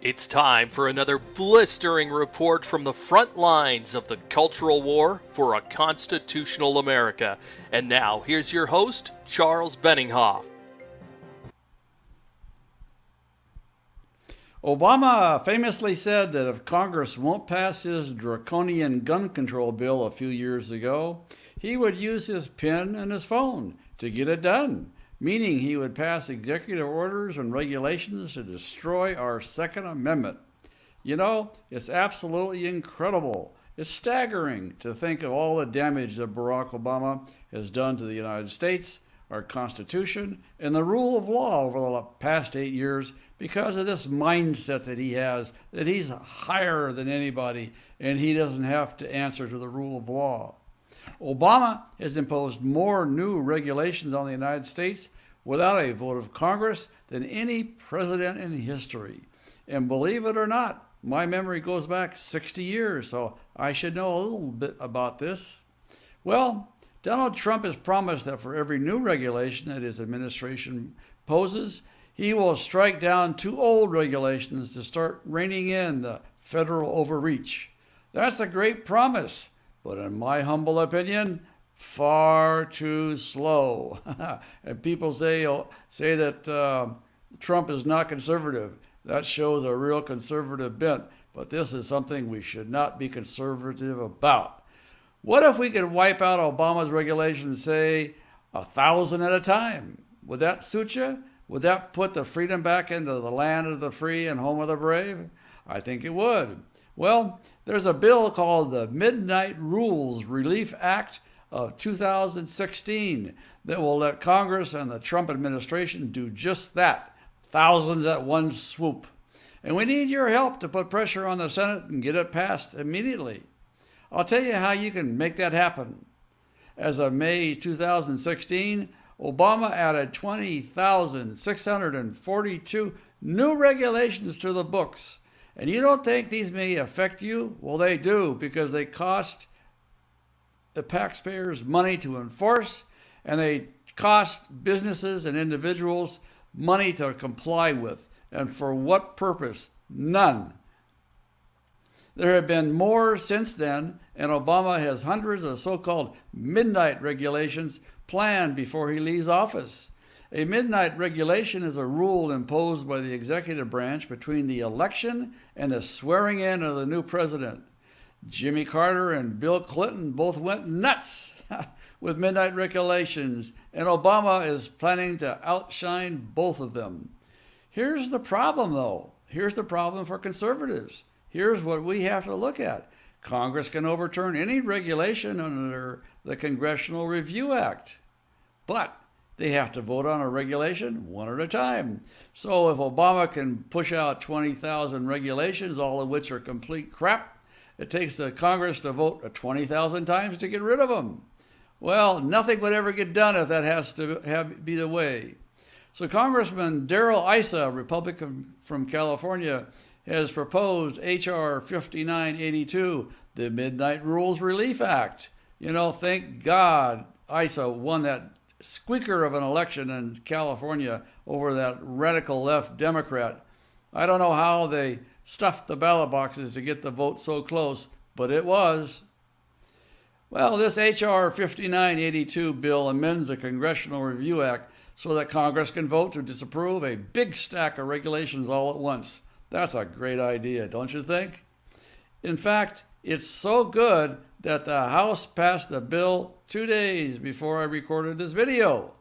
It's time for another blistering report from the front lines of the cultural war for a constitutional America. And now, here's your host, Charles Benninghoff. Obama famously said that if Congress won't pass his draconian gun control bill a few years ago, he would use his pen and his phone to get it done, meaning he would pass executive orders and regulations to destroy our Second Amendment. You know, it's absolutely incredible. It's staggering to think of all the damage that Barack Obama has done to the United States, our Constitution, and the rule of law over the past 8 years because of this mindset that he has, that he's higher than anybody and he doesn't have to answer to the rule of law. Obama has imposed more new regulations on the United States without a vote of Congress than any president in history. And believe it or not, my memory goes back 60 years, so I should know a little bit about this. Well, Donald Trump has promised that for every new regulation that his administration poses, he will strike down 2 old regulations to start reining in the federal overreach. That's a great promise, but in my humble opinion, far too slow. And people say that Trump is not conservative. That shows a real conservative bent, but this is something we should not be conservative about. What if we could wipe out Obama's regulations, say, 1,000 at a time? Would that suit you? Would that put the freedom back into the land of the free and home of the brave? I think it would. Well, there's a bill called the Midnight Rules Relief Act of 2016 that will let Congress and the Trump administration do just that, thousands at one swoop. And we need your help to put pressure on the Senate and get it passed immediately. I'll tell you how you can make that happen. As of May 2016, Obama added 20,642 new regulations to the books. And you don't think these may affect you? Well, they do, because they cost the taxpayers money to enforce, and they cost businesses and individuals money to comply with. And for what purpose? None. There have been more since then, and Obama has hundreds of so-called midnight regulations planned before he leaves office. A midnight regulation is a rule imposed by the executive branch between the election and the swearing in of the new president. Jimmy Carter and Bill Clinton both went nuts with midnight regulations, and Obama is planning to outshine both of them. Here's the problem, though. Here's the problem for conservatives. Here's what we have to look at. Congress can overturn any regulation under the Congressional Review Act, but they have to vote on a regulation one at a time. So if Obama can push out 20,000 regulations, all of which are complete crap, it takes the Congress to vote 20,000 times to get rid of them. Well, nothing would ever get done if that has to be the way. So Congressman Darrell Issa, a Republican from California, has proposed H.R. 5982, the Midnight Rules Relief Act. You know, thank God Issa won that squeaker of an election in California over that radical left Democrat. I don't know how they stuffed the ballot boxes to get the vote so close, but it was. Well, this H.R. 5982 bill amends the Congressional Review Act so that Congress can vote to disapprove a big stack of regulations all at once. That's a great idea, don't you think? In fact, it's so good that the House passed the bill 2 days before I recorded this video.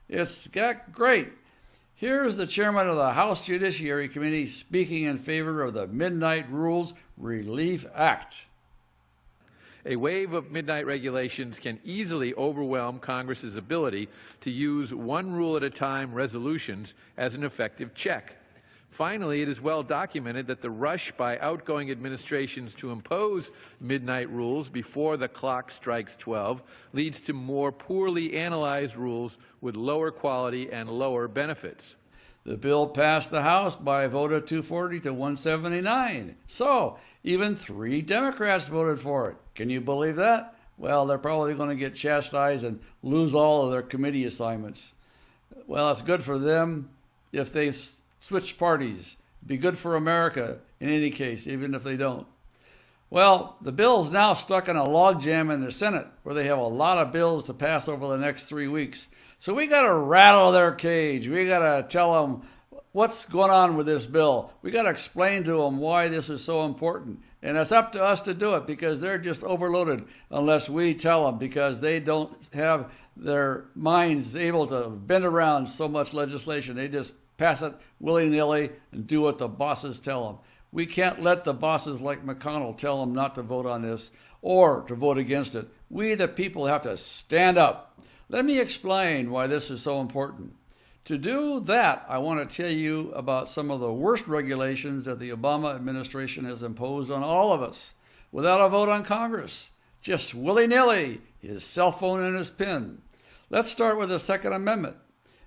It's great. Here's the chairman of the House Judiciary Committee speaking in favor of the Midnight Rules Relief Act. A wave of midnight regulations can easily overwhelm Congress's ability to use one rule at a time resolutions as an effective check. Finally, it is well documented that the rush by outgoing administrations to impose midnight rules before the clock strikes 12 leads to more poorly analyzed rules with lower quality and lower benefits. The bill passed the House by a vote of 240 to 179. So, even 3 Democrats voted for it. Can you believe that? Well, they're probably going to get chastised and lose all of their committee assignments. Well, it's good for them if they switch parties Be good for America in any case, even if they don't. Well, the bill's now stuck in a logjam in the Senate, where they have a lot of bills to pass over the next 3 weeks. So we got to rattle their cage. We got to tell them what's going on with this bill. We got to explain to them why this is so important. And it's up to us to do it, because they're just overloaded unless we tell them, because they don't have their minds able to bend around so much legislation. They just pass it willy-nilly and do what the bosses tell them. We can't let the bosses like McConnell tell them not to vote on this or to vote against it. We, the people, have to stand up. Let me explain why this is so important. To do that, I want to tell you about some of the worst regulations that the Obama administration has imposed on all of us without a vote on Congress. Just willy-nilly, his cell phone and his pen. Let's start with the Second Amendment.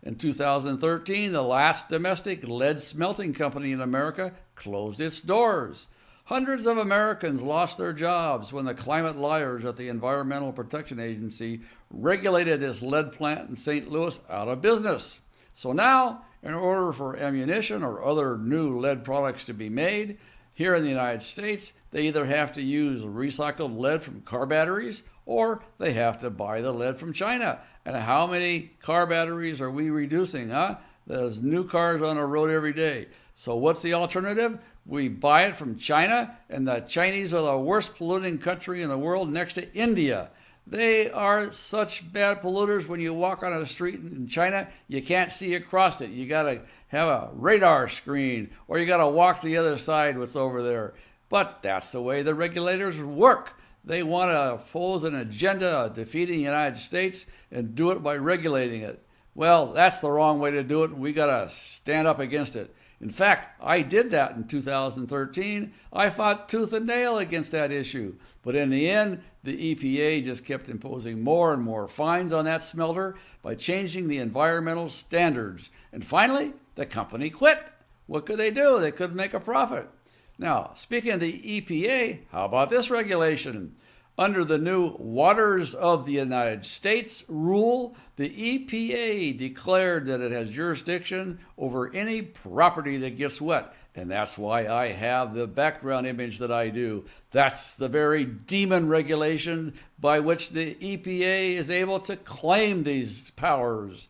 In 2013, the last domestic lead smelting company in America closed its doors. Hundreds of Americans lost their jobs when the climate liars at the Environmental Protection Agency regulated this lead plant in St. Louis out of business. So now, in order for ammunition or other new lead products to be made here in the United States, they either have to use recycled lead from car batteries or they have to buy the lead from China. And how many car batteries are we reducing, huh? There's new cars on the road every day. So what's the alternative? We buy it from China, and the Chinese are the worst polluting country in the world next to India. They are such bad polluters. When you walk on a street in China, you can't see across it. You got to have a radar screen, or you got to walk to the other side what's over there. But that's the way the regulators work. They want to oppose an agenda of defeating the United States and do it by regulating it. Well, that's the wrong way to do it, and we got to stand up against it. In fact, I did that in 2013. I fought tooth and nail against that issue. But in the end, the EPA just kept imposing more and more fines on that smelter by changing the environmental standards. And finally, the company quit. What could they do? They couldn't make a profit. Now, speaking of the EPA, how about this regulation? Under the new Waters of the United States rule, the EPA declared that it has jurisdiction over any property that gets wet. And that's why I have the background image that I do. That's the very demon regulation by which the EPA is able to claim these powers.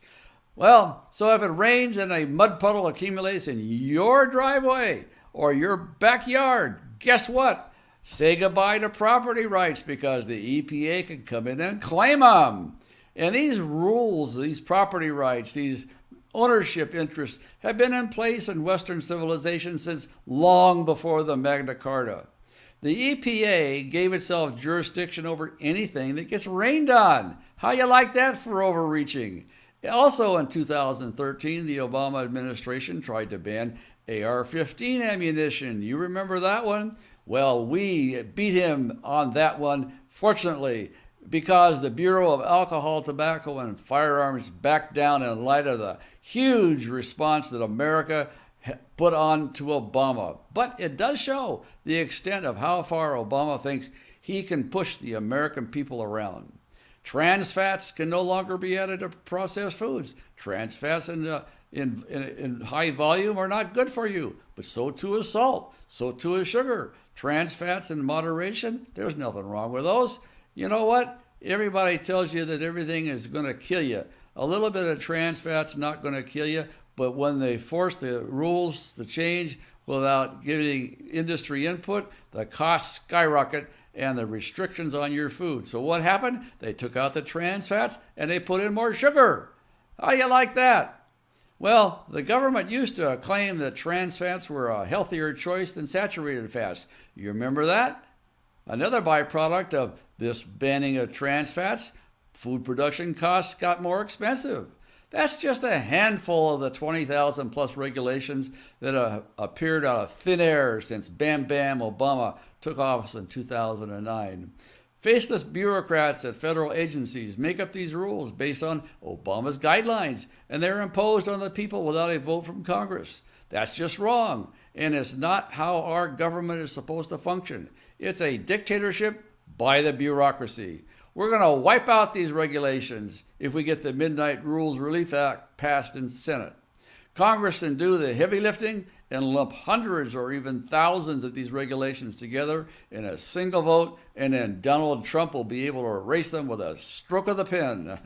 Well, so if it rains and a mud puddle accumulates in your driveway or your backyard, guess what? Say goodbye to property rights, because the EPA can come in and claim them. And these rules, these property rights, these ownership interests have been in place in Western civilization since long before the Magna Carta. The EPA gave itself jurisdiction over anything that gets rained on. How you like that for overreaching? Also in 2013, the Obama administration tried to ban AR-15 ammunition. You remember that one? Well, we beat him on that one, fortunately, because the Bureau of Alcohol, Tobacco, and Firearms backed down in light of the huge response that America put on to Obama. But it does show the extent of how far Obama thinks he can push the American people around. Trans fats can no longer be added to processed foods. Trans fats in high volume are not good for you, but so too is salt, so too is sugar. Trans fats in moderation, there's nothing wrong with those. You know what? Everybody tells you that everything is going to kill you. A little bit of trans fat's not going to kill you, but when they force the rules to change without giving industry input, the costs skyrocket and the restrictions on your food. So what happened? They took out the trans fats and they put in more sugar. How do you like that? Well, the government used to claim that trans fats were a healthier choice than saturated fats. You remember that? Another byproduct of this banning of trans fats, food production costs got more expensive. That's just a handful of the 20,000 plus regulations that have appeared out of thin air since Bam Bam Obama took office in 2009. Faceless bureaucrats at federal agencies make up these rules based on Obama's guidelines, and they're imposed on the people without a vote from Congress. That's just wrong, and it's not how our government is supposed to function. It's a dictatorship by the bureaucracy. We're going to wipe out these regulations if we get the Midnight Rules Relief Act passed in the Senate. Congress can do the heavy lifting and lump hundreds or even thousands of these regulations together in a single vote, and then Donald Trump will be able to erase them with a stroke of the pen.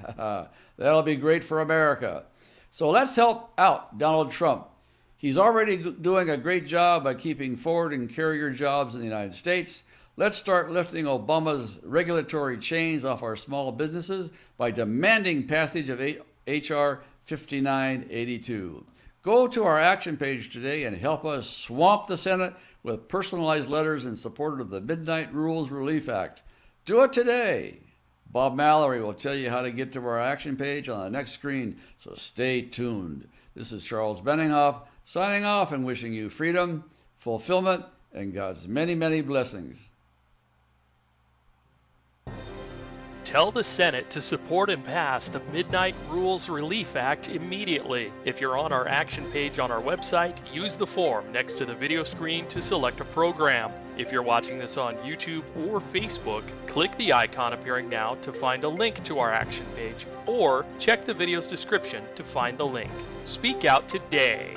That'll be great for America. So let's help out Donald Trump. He's already doing a great job by keeping Ford and Carrier jobs in the United States. Let's start lifting Obama's regulatory chains off our small businesses by demanding passage of H.R. 5982. Go to our action page today and help us swamp the Senate with personalized letters in support of the Midnight Rules Relief Act. Do it today. Bob Mallory will tell you how to get to our action page on the next screen, so stay tuned. This is Charles Benninghoff signing off and wishing you freedom, fulfillment, and God's many, many blessings. Tell the Senate to support and pass the Midnight Rules Relief Act immediately. If you're on our action page on our website, use the form next to the video screen to select a program. If you're watching this on YouTube or Facebook, click the icon appearing now to find a link to our action page, or check the video's description to find the link. Speak out today.